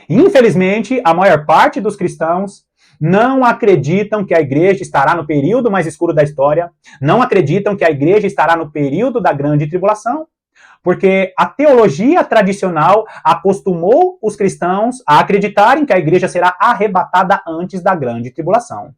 Infelizmente, a maior parte dos cristãos não acreditam que a igreja estará no período mais escuro da história, não acreditam que a igreja estará no período da grande tribulação, porque a teologia tradicional acostumou os cristãos a acreditarem que a igreja será arrebatada antes da grande tribulação.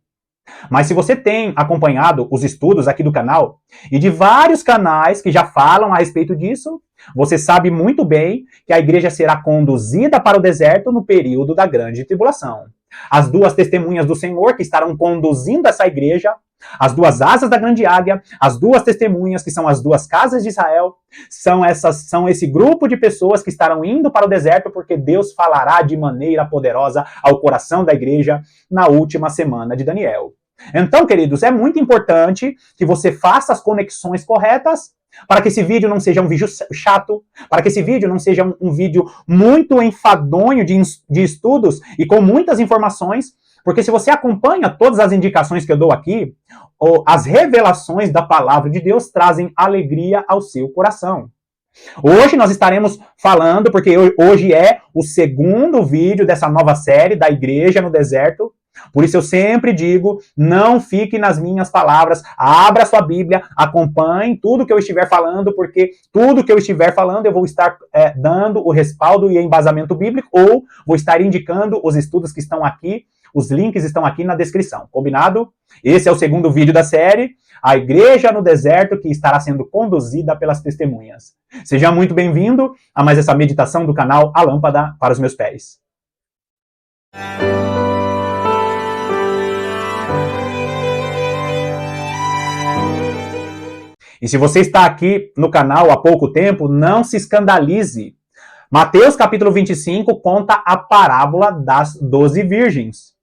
Mas se você tem acompanhado os estudos aqui do canal e de vários canais que já falam a respeito disso, você sabe muito bem que a igreja será conduzida para o deserto no período da grande tribulação. As duas testemunhas do Senhor que estarão conduzindo essa igreja, as duas asas da grande águia, as duas testemunhas que são as duas casas de Israel, são esse grupo de pessoas que estarão indo para o deserto porque Deus falará de maneira poderosa ao coração da igreja na última semana de Daniel. Então, queridos, é muito importante que você faça as conexões corretas para que esse vídeo não seja um vídeo chato, para que esse vídeo não seja um vídeo muito enfadonho de estudos e com muitas informações, porque se você acompanha todas as indicações que eu dou aqui, as revelações da palavra de Deus trazem alegria ao seu coração. Hoje nós estaremos falando, porque hoje é o segundo vídeo dessa nova série da Igreja no Deserto. Por isso eu sempre digo, não fique nas minhas palavras, abra sua Bíblia, acompanhe tudo que eu estiver falando, porque tudo que eu estiver falando eu vou estar dando o respaldo e embasamento bíblico, ou vou estar indicando os estudos que estão aqui, os links estão aqui na descrição, combinado? Esse é o segundo vídeo da série, a Igreja no Deserto, que estará sendo conduzida pelas testemunhas. Seja muito bem-vindo a mais essa meditação do canal A Lâmpada para os Meus Pés. E se você está aqui no canal há pouco tempo, não se escandalize. Mateus capítulo 25 conta a parábola das 12 virgens.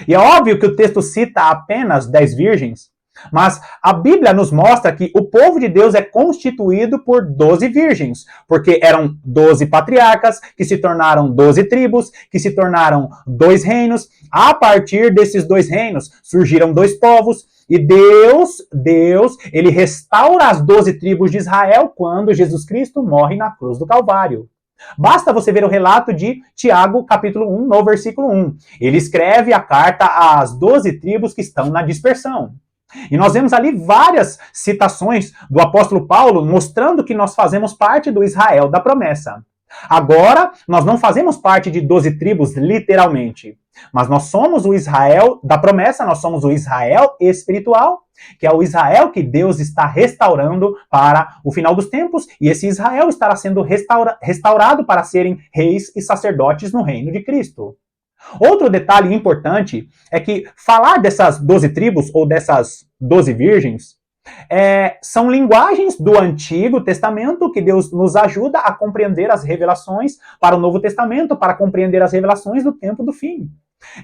E é óbvio que o texto cita apenas 10 virgens, mas a Bíblia nos mostra que o povo de Deus é constituído por 12 virgens, porque eram 12 patriarcas, que se tornaram 12 tribos, que se tornaram 2 reinos. A partir desses 2 reinos surgiram 2 povos, e Deus, ele restaura as 12 tribos de Israel quando Jesus Cristo morre na cruz do Calvário. Basta você ver o relato de Tiago, capítulo 1, no versículo 1. Ele escreve a carta às 12 tribos que estão na dispersão. E nós vemos ali várias citações do apóstolo Paulo mostrando que nós fazemos parte do Israel da promessa. Agora, nós não fazemos parte de 12 tribos literalmente, mas nós somos o Israel da promessa, nós somos o Israel espiritual, que é o Israel que Deus está restaurando para o final dos tempos, e esse Israel estará sendo restaurado para serem reis e sacerdotes no reino de Cristo. Outro detalhe importante é que falar dessas 12 tribos ou dessas 12 virgens são linguagens do Antigo Testamento que Deus nos ajuda a compreender as revelações para o Novo Testamento, para compreender as revelações do tempo do fim.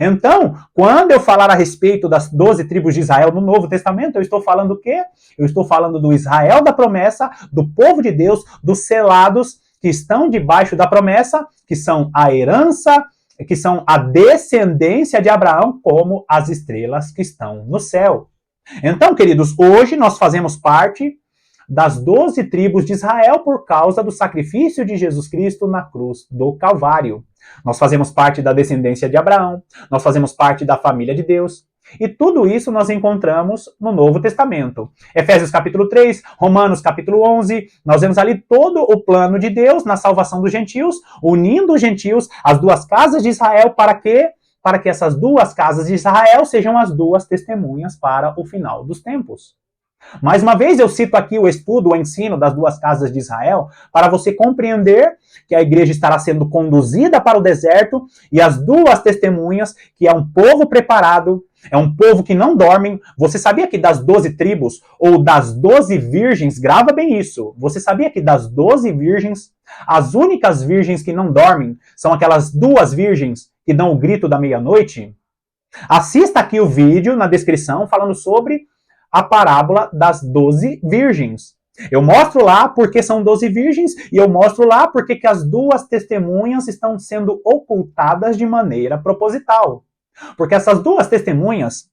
Então, quando eu falar a respeito das 12 tribos de Israel no Novo Testamento, eu estou falando o quê? Eu estou falando do Israel da promessa, do povo de Deus, dos selados que estão debaixo da promessa, que são a herança, que são a descendência de Abraão, como as estrelas que estão no céu. Então, queridos, hoje nós fazemos parte das 12 tribos de Israel por causa do sacrifício de Jesus Cristo na cruz do Calvário. Nós fazemos parte da descendência de Abraão, nós fazemos parte da família de Deus. E tudo isso nós encontramos no Novo Testamento. Efésios capítulo 3, Romanos capítulo 11, nós vemos ali todo o plano de Deus na salvação dos gentios, unindo os gentios às duas casas de Israel para que essas duas casas de Israel sejam as duas testemunhas para o final dos tempos. Mais uma vez eu cito aqui o estudo, o ensino das duas casas de Israel, para você compreender que a igreja estará sendo conduzida para o deserto e as duas testemunhas, que é um povo preparado, é um povo que não dorme. Você sabia que das 12 tribos, ou das 12 virgens, grava bem isso, você sabia que das 12 virgens, as únicas virgens que não dormem são aquelas 2 virgens que dão o grito da meia-noite? Assista aqui o vídeo na descrição falando sobre a parábola das 12 virgens. Eu mostro lá porque são 12 virgens e eu mostro lá porque que as duas testemunhas estão sendo ocultadas de maneira proposital. Porque essas duas testemunhas,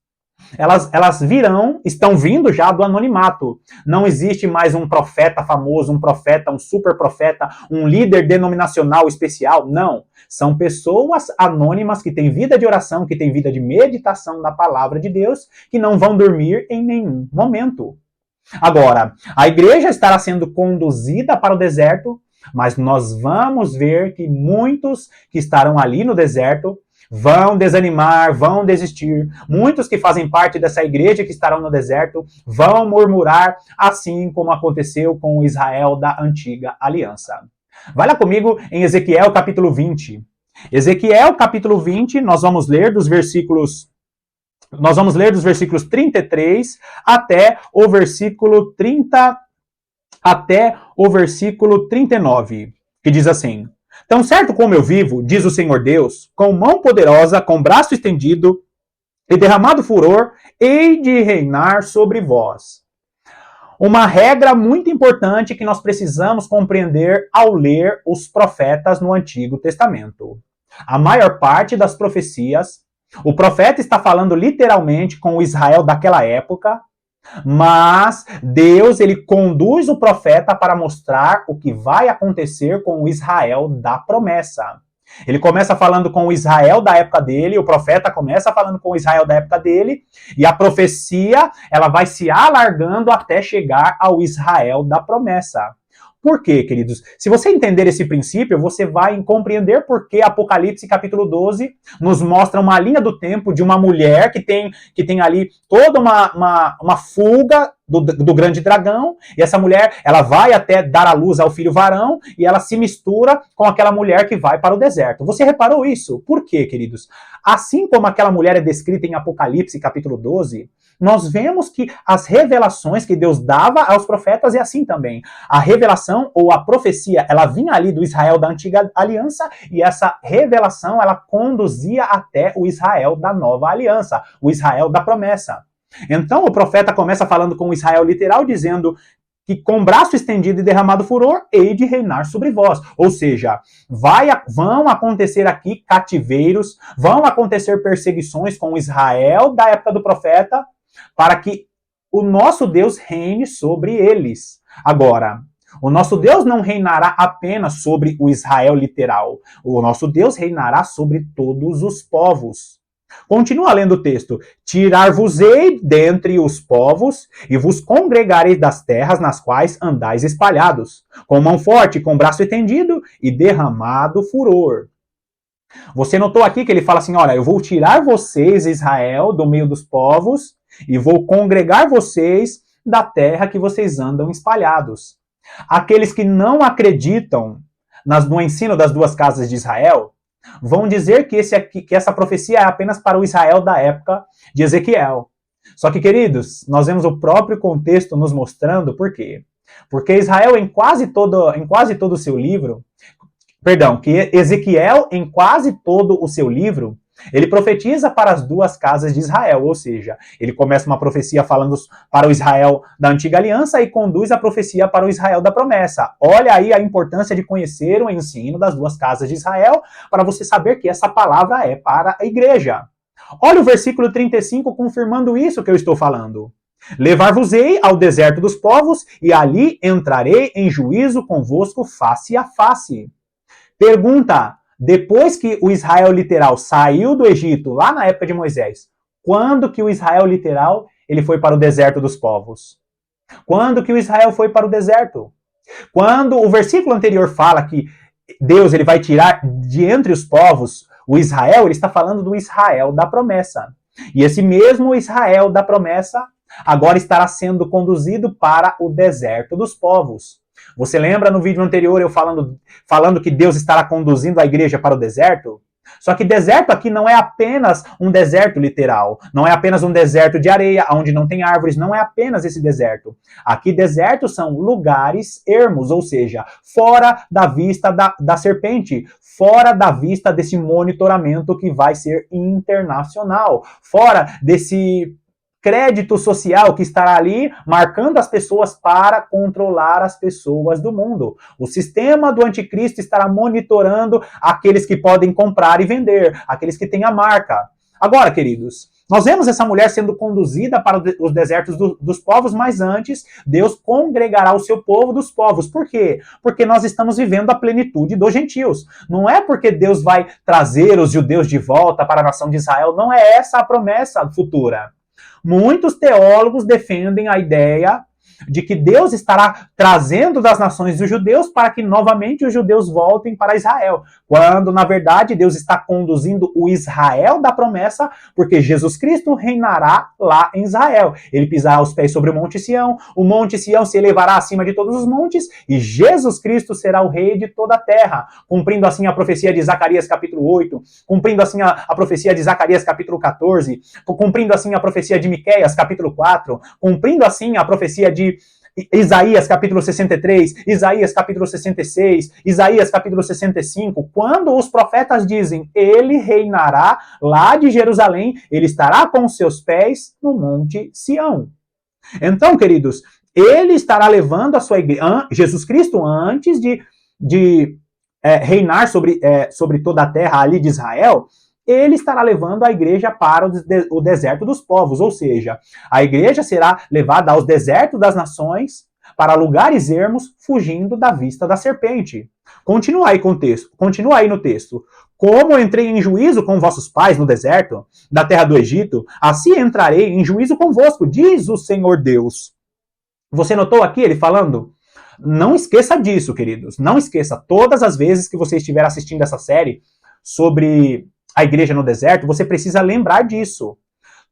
elas virão, estão vindo já do anonimato. Não existe mais um profeta famoso, um profeta, um super profeta, um líder denominacional especial. Não. São pessoas anônimas que têm vida de oração, que têm vida de meditação na palavra de Deus, que não vão dormir em nenhum momento. Agora, a igreja estará sendo conduzida para o deserto, mas nós vamos ver que muitos que estarão ali no deserto vão desanimar, vão desistir. Muitos que fazem parte dessa igreja que estarão no deserto vão murmurar, assim como aconteceu com o Israel da antiga aliança. Vai lá comigo em Ezequiel capítulo 20. Ezequiel capítulo 20, nós vamos ler dos versículos 33 até o versículo 39, que diz assim: Tão certo como eu vivo, diz o Senhor Deus, com mão poderosa, com braço estendido e derramado furor, hei de reinar sobre vós. Uma regra muito importante que nós precisamos compreender ao ler os profetas no Antigo Testamento. A maior parte das profecias, o profeta está falando literalmente com o Israel daquela época, mas Deus, ele conduz o profeta para mostrar o que vai acontecer com o Israel da promessa. Ele começa falando com o Israel da época dele, o profeta começa falando com o Israel da época dele, e a profecia, ela vai se alargando até chegar ao Israel da promessa. Por quê, queridos? Se você entender esse princípio, você vai compreender por que Apocalipse capítulo 12 nos mostra uma linha do tempo de uma mulher que tem ali toda uma fuga do grande dragão, e essa mulher, ela vai até dar à luz ao filho varão, e ela se mistura com aquela mulher que vai para o deserto. Você reparou isso? Por quê, queridos? Assim como aquela mulher é descrita em Apocalipse capítulo 12, nós vemos que as revelações que Deus dava aos profetas é assim também. A revelação ou a profecia, ela vinha ali do Israel da antiga aliança, e essa revelação, ela conduzia até o Israel da nova aliança, o Israel da promessa. Então o profeta começa falando com o Israel literal, dizendo que com braço estendido e derramado furor, hei de reinar sobre vós. Ou seja, vão acontecer aqui cativeiros, vão acontecer perseguições com o Israel da época do profeta, para que o nosso Deus reine sobre eles. Agora, o nosso Deus não reinará apenas sobre o Israel literal. O nosso Deus reinará sobre todos os povos. Continua lendo o texto. Tirar-vos-ei dentre os povos e vos congregarei das terras nas quais andais espalhados, com mão forte, com braço estendido e derramado furor. Você notou aqui que ele fala assim, olha, eu vou tirar vocês, Israel, do meio dos povos e vou congregar vocês da terra que vocês andam espalhados. Aqueles que não acreditam no ensino das duas casas de Israel vão dizer que essa profecia é apenas para o Israel da época de Ezequiel. Só que, queridos, nós vemos o próprio contexto nos mostrando por quê. Porque Israel, em quase todo o seu livro, que Ezequiel, em quase todo o seu livro, ele profetiza para as duas casas de Israel, ou seja, ele começa uma profecia falando para o Israel da antiga aliança e conduz a profecia para o Israel da promessa. Olha aí a importância de conhecer o ensino das duas casas de Israel, para você saber que essa palavra é para a igreja. Olha o versículo 35 confirmando isso que eu estou falando. Levar-vos-ei ao deserto dos povos, e ali entrarei em juízo convosco face a face. Pergunta: depois que o Israel literal saiu do Egito, lá na época de Moisés, quando que o Israel literal ele foi para o deserto dos povos? Quando que o Israel foi para o deserto? Quando o versículo anterior fala que Deus ele vai tirar de entre os povos o Israel, ele está falando do Israel da promessa. E esse mesmo Israel da promessa agora estará sendo conduzido para o deserto dos povos. Você lembra no vídeo anterior eu falando que Deus estará conduzindo a igreja para o deserto? Só que deserto aqui não é apenas um deserto literal, não é apenas um deserto de areia, onde não tem árvores, não é apenas esse deserto. Aqui desertos são lugares ermos, ou seja, fora da vista da serpente, fora da vista desse monitoramento que vai ser internacional, fora desse crédito social que estará ali marcando as pessoas para controlar as pessoas do mundo. O sistema do anticristo estará monitorando aqueles que podem comprar e vender, aqueles que têm a marca. Agora, queridos, Nós vemos essa mulher sendo conduzida para os desertos dos povos, mas antes Deus congregará o seu povo dos povos. Por quê? Porque nós estamos vivendo a plenitude dos gentios. Não é porque Deus vai trazer os judeus de volta para a nação de Israel, não é essa a promessa futura. Muitos teólogos defendem a ideia de que Deus estará trazendo das nações os judeus para que novamente os judeus voltem para Israel, quando na verdade Deus está conduzindo o Israel da promessa, porque Jesus Cristo reinará lá em Israel. Ele pisará os pés sobre o Monte Sião se elevará acima de todos os montes, e Jesus Cristo será o rei de toda a terra, cumprindo assim a profecia de Zacarias capítulo 8, cumprindo assim a profecia de Zacarias capítulo 14, cumprindo assim a profecia de Miqueias capítulo 4, cumprindo assim a profecia de Isaías capítulo 63, Isaías capítulo 66, Isaías capítulo 65, quando os profetas dizem, ele reinará lá de Jerusalém, ele estará com seus pés no Monte Sião. Então, queridos, ele estará levando a sua igreja, Jesus Cristo, antes de reinar sobre toda a terra ali de Israel, ele estará levando a igreja para o deserto dos povos, ou seja, a igreja será levada aos desertos das nações, para lugares ermos, fugindo da vista da serpente. Continua aí no texto. Como eu entrei em juízo com vossos pais no deserto, da terra do Egito, assim entrarei em juízo convosco, diz o Senhor Deus. Você notou aqui ele falando? Não esqueça disso, queridos. Não esqueça, todas as vezes que você estiver assistindo essa série sobre a igreja no deserto, você precisa lembrar disso.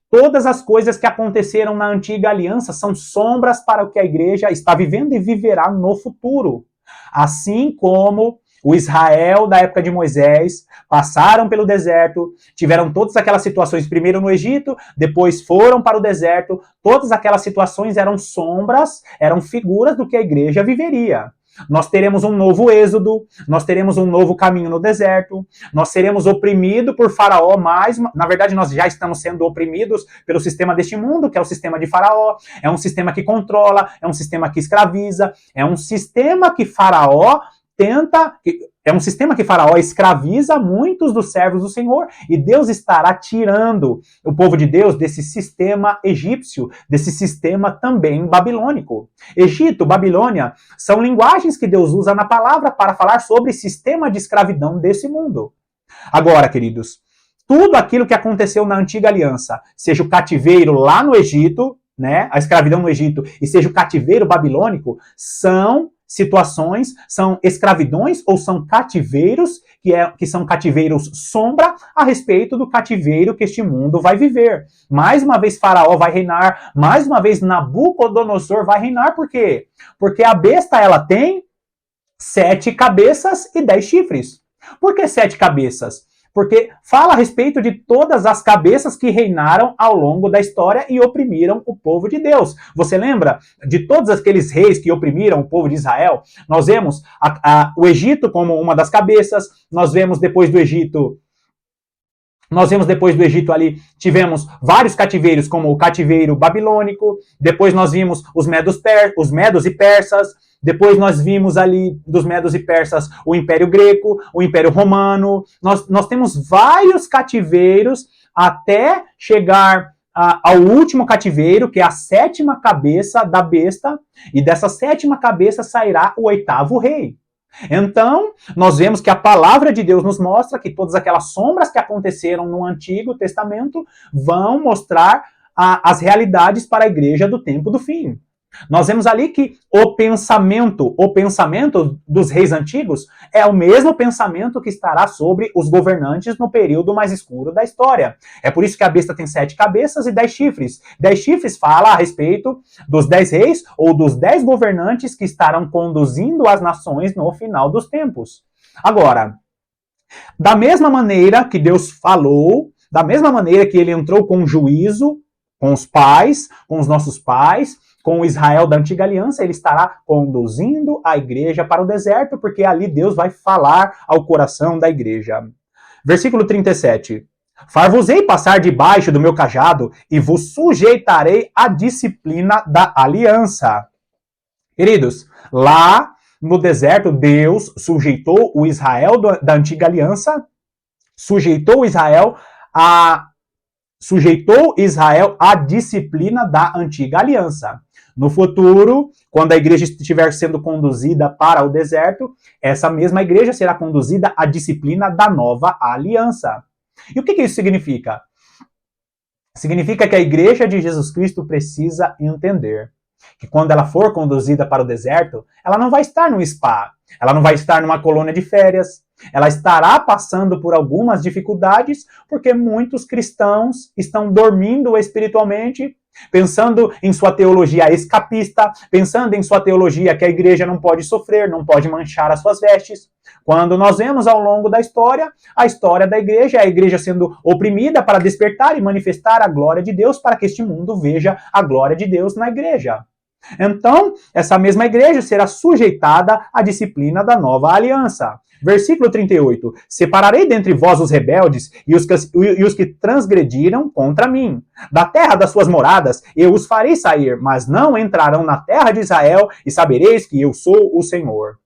Todas as coisas que aconteceram na antiga aliança são sombras para o que a igreja está vivendo e viverá no futuro. Assim como o Israel da época de Moisés passaram pelo deserto, tiveram todas aquelas situações, primeiro no Egito, depois foram para o deserto, todas aquelas situações eram sombras, eram figuras do que a igreja viveria. Nós teremos um novo êxodo, nós teremos um novo caminho no deserto, nós seremos oprimidos por Faraó, mas na verdade nós já estamos sendo oprimidos pelo sistema deste mundo, que é o sistema de Faraó, é um sistema que controla, é um sistema que escraviza, é um sistema que Faraó escraviza muitos dos servos do Senhor, e Deus estará tirando o povo de Deus desse sistema egípcio, desse sistema também babilônico. Egito, Babilônia, são linguagens que Deus usa na palavra para falar sobre sistema de escravidão desse mundo. Agora, queridos, tudo aquilo que aconteceu na antiga aliança, seja o cativeiro lá no Egito, né, a escravidão no Egito, e seja o cativeiro babilônico, são situações, são escravidões ou são cativeiros, que são cativeiros sombra a respeito do cativeiro que este mundo vai viver. Mais uma vez Faraó vai reinar, mais uma vez Nabucodonosor vai reinar, por quê? Porque a besta, ela tem 7 cabeças e 10 chifres. Por que 7 cabeças? Porque fala a respeito de todas as cabeças que reinaram ao longo da história e oprimiram o povo de Deus. Você lembra de todos aqueles reis que oprimiram o povo de Israel? Nós vemos o Egito como uma das cabeças, nós vemos depois do Egito ali, tivemos vários cativeiros, como o cativeiro babilônico, depois nós vimos os medos e persas, depois nós vimos ali dos medos e persas o Império Greco, o Império Romano. Nós temos vários cativeiros até chegar ao último cativeiro, que é a 7ª cabeça da besta, e dessa 7ª cabeça sairá o 8º rei. Então, nós vemos que a palavra de Deus nos mostra que todas aquelas sombras que aconteceram no Antigo Testamento vão mostrar as realidades para a igreja do tempo do fim. Nós vemos ali que o pensamento dos reis antigos é o mesmo pensamento que estará sobre os governantes no período mais escuro da história. É por isso que a besta tem 7 cabeças e 10 chifres. 10 chifres fala a respeito dos 10 reis ou dos 10 governantes que estarão conduzindo as nações no final dos tempos. Agora, da mesma maneira que Deus falou, da mesma maneira que ele entrou com juízo com os pais, com os nossos pais, com o Israel da antiga aliança, ele estará conduzindo a igreja para o deserto, porque ali Deus vai falar ao coração da igreja. Versículo 37. Far-vos-ei passar debaixo do meu cajado e vos sujeitarei à disciplina da aliança. Queridos, lá no deserto, Deus sujeitou o Israel da antiga aliança, sujeitou o Israel a sujeitou Israel à disciplina da antiga aliança. No futuro, quando a igreja estiver sendo conduzida para o deserto, essa mesma igreja será conduzida à disciplina da nova aliança. E o que isso significa? Significa que a igreja de Jesus Cristo precisa entender que quando ela for conduzida para o deserto, ela não vai estar num spa, ela não vai estar numa colônia de férias, ela estará passando por algumas dificuldades porque muitos cristãos estão dormindo espiritualmente, pensando em sua teologia escapista, pensando em sua teologia que a igreja não pode sofrer, não pode manchar as suas vestes. Quando nós vemos ao longo da história, a história da igreja é a igreja sendo oprimida para despertar e manifestar a glória de Deus para que este mundo veja a glória de Deus na igreja. Então, essa mesma igreja será sujeitada à disciplina da nova aliança. Versículo 38. Separarei dentre vós os rebeldes e os que transgrediram contra mim. Da terra das suas moradas eu os farei sair, mas não entrarão na terra de Israel, e sabereis que eu sou o Senhor.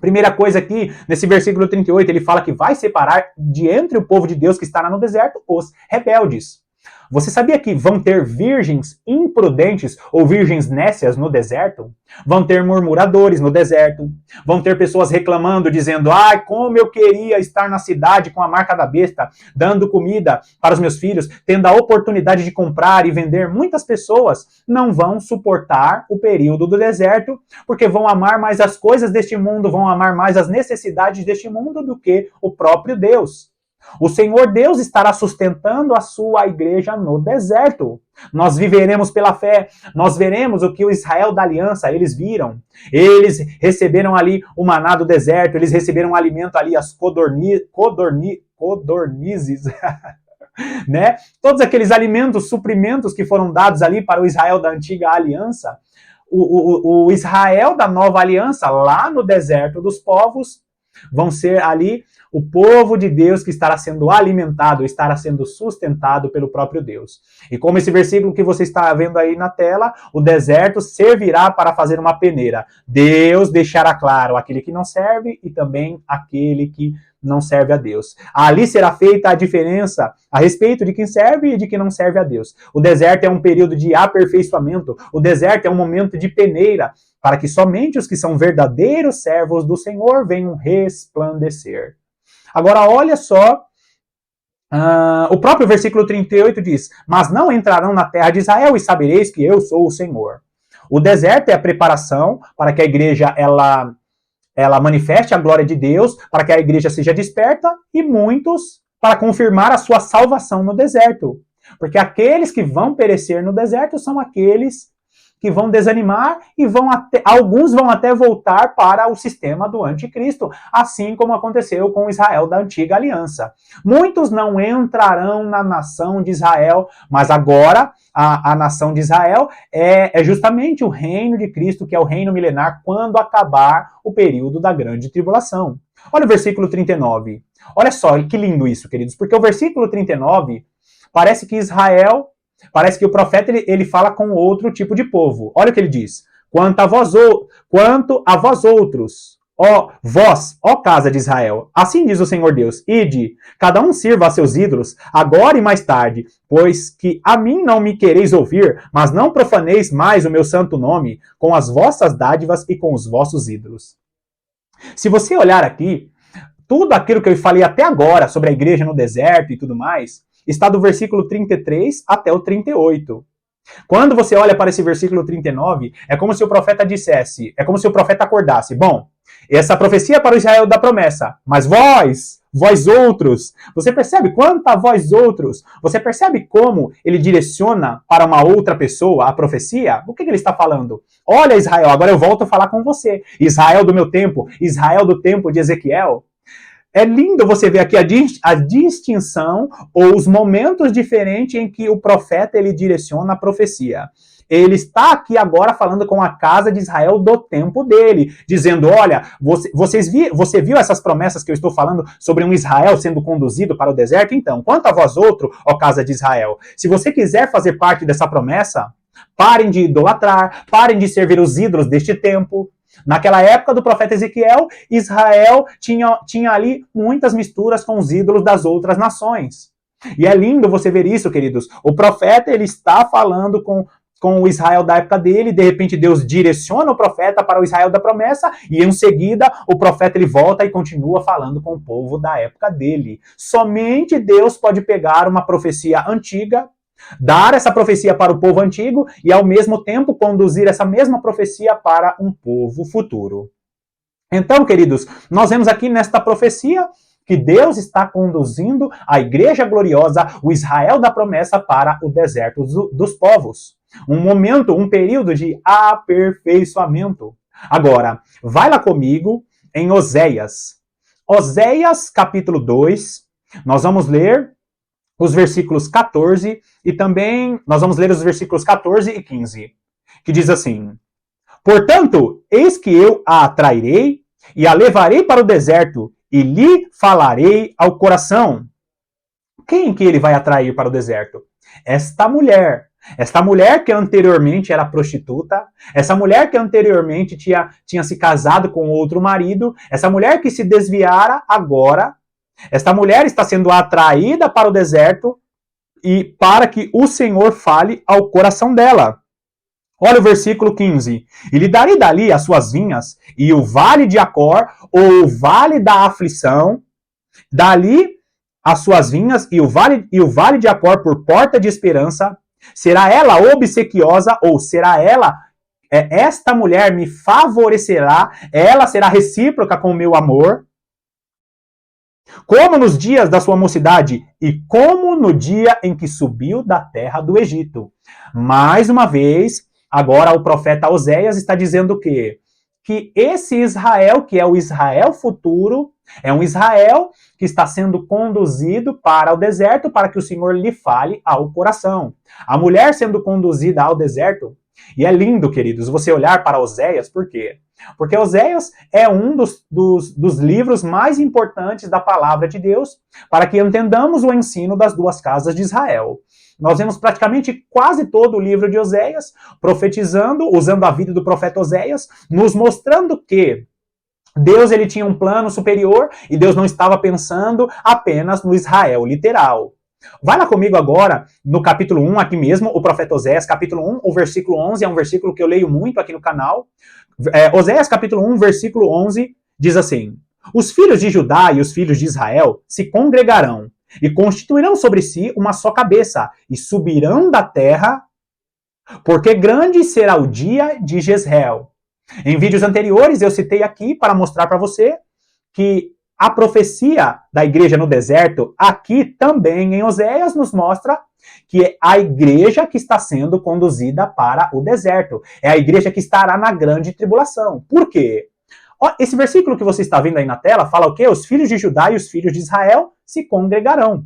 Primeira coisa aqui, nesse versículo 38, ele fala que vai separar de entre o povo de Deus que estará no deserto os rebeldes. Você sabia que vão ter virgens imprudentes ou virgens nécias no deserto? Vão ter murmuradores no deserto. Vão ter pessoas reclamando, dizendo: ai, como eu queria estar na cidade com a marca da besta, dando comida para os meus filhos, tendo a oportunidade de comprar e vender. Muitas pessoas não vão suportar o período do deserto, porque vão amar mais as coisas deste mundo, vão amar mais as necessidades deste mundo do que o próprio Deus. O Senhor Deus estará sustentando a sua igreja no deserto. Nós viveremos pela fé, nós veremos o que o Israel da aliança, eles viram. Eles receberam ali o maná do deserto, eles receberam alimento ali, as codornizes, né? Todos aqueles alimentos, suprimentos que foram dados ali para o Israel da antiga aliança. O Israel da nova aliança, lá no deserto dos povos, vão ser ali o povo de Deus que estará sendo alimentado, estará sendo sustentado pelo próprio Deus. E como esse versículo que você está vendo aí na tela, o deserto servirá para fazer uma peneira. Deus deixará claro aquele que não serve e também aquele que não serve a Deus. Ali será feita a diferença a respeito de quem serve e de quem não serve a Deus. O deserto é um período de aperfeiçoamento, o deserto é um momento de peneira, para que somente os que são verdadeiros servos do Senhor venham resplandecer. Agora, olha só, o próprio versículo 38 diz: mas não entrarão na terra de Israel, e sabereis que eu sou o Senhor. O deserto é a preparação para que a igreja ela manifeste a glória de Deus, para que a igreja seja desperta, e muitos para confirmar a sua salvação no deserto. Porque aqueles que vão perecer no deserto são aqueles que vão desanimar e alguns vão até voltar para o sistema do anticristo, assim como aconteceu com Israel da antiga aliança. Muitos não entrarão na nação de Israel, mas agora a nação de Israel é justamente o reino de Cristo, que é o reino milenar, quando acabar o período da grande tribulação. Olha o versículo 39. Olha só, que lindo isso, queridos, porque o versículo 39 parece que o profeta ele fala com outro tipo de povo. Olha o que ele diz: quanto a vós outros, ó casa de Israel, assim diz o Senhor Deus: ide, cada um sirva a seus ídolos, agora e mais tarde, pois que a mim não me quereis ouvir, mas não profaneis mais o meu santo nome com as vossas dádivas e com os vossos ídolos. Se você olhar aqui, tudo aquilo que eu falei até agora sobre a igreja no deserto e tudo mais, está do versículo 33 até o 38. Quando você olha para esse versículo 39, é como se o profeta dissesse, é como se o profeta acordasse: bom, essa profecia é para o Israel da promessa, mas vós outros, você percebe quanto a vós outros? Você percebe como ele direciona para uma outra pessoa a profecia? O que ele está falando? Olha, Israel, agora eu volto a falar com você. Israel do meu tempo, Israel do tempo de Ezequiel. É lindo você ver aqui a distinção ou os momentos diferentes em que o profeta ele direciona a profecia. Ele está aqui agora falando com a casa de Israel do tempo dele, dizendo: olha, você viu essas promessas que eu estou falando sobre um Israel sendo conduzido para o deserto? Então, quanto a vós outro, ó casa de Israel, se você quiser fazer parte dessa promessa, parem de idolatrar, parem de servir os ídolos deste tempo. Naquela época do profeta Ezequiel, Israel tinha ali muitas misturas com os ídolos das outras nações. E é lindo você ver isso, queridos. O profeta, ele está falando com o Israel da época dele, de repente Deus direciona o profeta para o Israel da promessa, e em seguida o profeta ele volta e continua falando com o povo da época dele. Somente Deus pode pegar uma profecia antiga, dar essa profecia para o povo antigo e ao mesmo tempo conduzir essa mesma profecia para um povo futuro. Então, queridos, nós vemos aqui nesta profecia que Deus está conduzindo a igreja gloriosa, o Israel da promessa, para o deserto dos povos. Um momento, um período de aperfeiçoamento. Agora, vai lá comigo em Oséias. Oséias, capítulo 2, nós vamos ler os versículos 14 e também nós vamos ler os versículos 14 e 15, que diz assim: Portanto, eis que eu a atrairei e a levarei para o deserto e lhe falarei ao coração. Quem que ele vai atrair para o deserto? Esta mulher que anteriormente era prostituta, essa mulher que anteriormente tinha se casado com outro marido, essa mulher que se desviara agora, esta mulher está sendo atraída para o deserto e para que o Senhor fale ao coração dela. Olha o versículo 15. E lhe darei dali as suas vinhas, e o vale de Acor, ou o vale da aflição, dali as suas vinhas, e o vale de Acor por porta de esperança. Será ela obsequiosa, ou será ela, esta mulher me favorecerá, ela será recíproca com o meu amor, como nos dias da sua mocidade, e como no dia em que subiu da terra do Egito. Mais uma vez, agora o profeta Oséias está dizendo o quê? Que esse Israel, que é o Israel futuro, é um Israel que está sendo conduzido para o deserto para que o Senhor lhe fale ao coração. A mulher sendo conduzida ao deserto, e é lindo, queridos, você olhar para Oséias, por quê? Porque Oséias é um dos livros mais importantes da palavra de Deus para que entendamos o ensino das duas casas de Israel. Nós vemos praticamente quase todo o livro de Oséias profetizando, usando a vida do profeta Oséias, nos mostrando que Deus ele tinha um plano superior e Deus não estava pensando apenas no Israel literal. Vai lá comigo agora no capítulo 1, aqui mesmo, o profeta Oséias, capítulo 1, o versículo 11, é um versículo que eu leio muito aqui no canal. Oséias, capítulo 1, versículo 11, diz assim: Os filhos de Judá e os filhos de Israel se congregarão e constituirão sobre si uma só cabeça e subirão da terra, porque grande será o dia de Jezreel. Em vídeos anteriores eu citei aqui para mostrar para você que a profecia da igreja no deserto, aqui também em Oséias, nos mostra que é a igreja que está sendo conduzida para o deserto. É a igreja que estará na grande tribulação. Por quê? Esse versículo que você está vendo aí na tela fala o quê? Os filhos de Judá e os filhos de Israel se congregarão.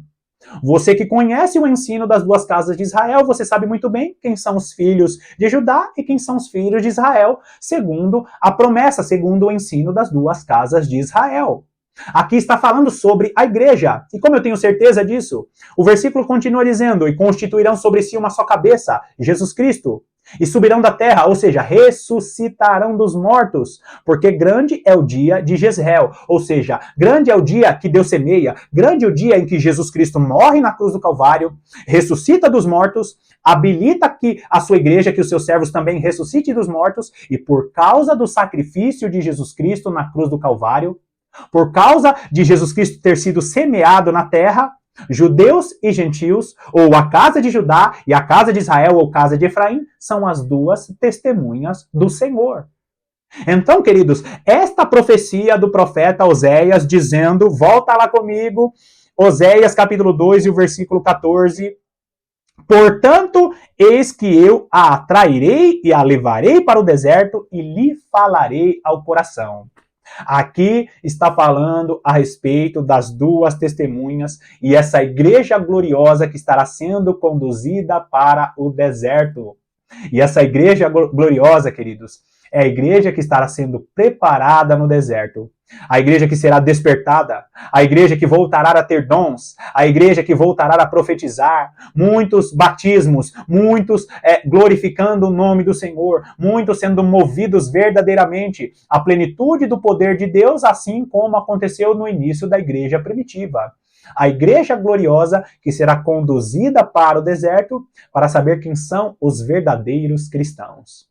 Você que conhece o ensino das duas casas de Israel, você sabe muito bem quem são os filhos de Judá e quem são os filhos de Israel, segundo a promessa, segundo o ensino das duas casas de Israel. Aqui está falando sobre a igreja. E como eu tenho certeza disso? O versículo continua dizendo: E constituirão sobre si uma só cabeça, Jesus Cristo, e subirão da terra, ou seja, ressuscitarão dos mortos, porque grande é o dia de Jezreel, ou seja, grande é o dia que Deus semeia, grande é o dia em que Jesus Cristo morre na cruz do Calvário, ressuscita dos mortos, habilita que a sua igreja, que os seus servos também ressuscitem dos mortos, e por causa do sacrifício de Jesus Cristo na cruz do Calvário, por causa de Jesus Cristo ter sido semeado na terra, judeus e gentios, ou a casa de Judá e a casa de Israel, ou casa de Efraim, são as duas testemunhas do Senhor. Então, queridos, esta profecia do profeta Oséias dizendo, volta lá comigo, Oséias capítulo 2 e o versículo 14, Portanto, eis que eu a atrairei e a levarei para o deserto e lhe falarei ao coração. Aqui está falando a respeito das duas testemunhas e essa igreja gloriosa que estará sendo conduzida para o deserto. E essa igreja gloriosa, queridos, é a igreja que estará sendo preparada no deserto. A igreja que será despertada, a igreja que voltará a ter dons, a igreja que voltará a profetizar, muitos batismos, muitos glorificando o nome do Senhor, muitos sendo movidos verdadeiramente à plenitude do poder de Deus, assim como aconteceu no início da igreja primitiva. a igreja gloriosa que será conduzida para o deserto para saber quem são os verdadeiros cristãos.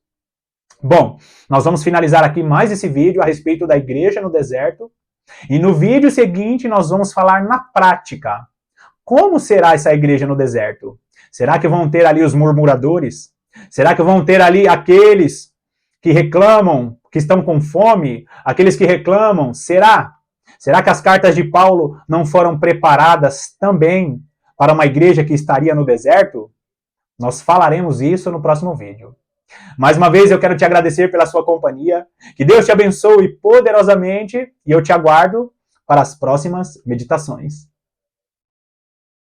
Bom, nós vamos finalizar aqui mais esse vídeo a respeito da igreja no deserto. E no vídeo seguinte nós vamos falar na prática. Como será essa igreja no deserto? Será que vão ter ali os murmuradores? Será que vão ter ali aqueles que reclamam, que estão com fome? Aqueles que reclamam? Será? Será que as cartas de Paulo não foram preparadas também para uma igreja que estaria no deserto? Nós falaremos isso no próximo vídeo. Mais uma vez eu quero te agradecer pela sua companhia. Que Deus te abençoe poderosamente e eu te aguardo para as próximas meditações.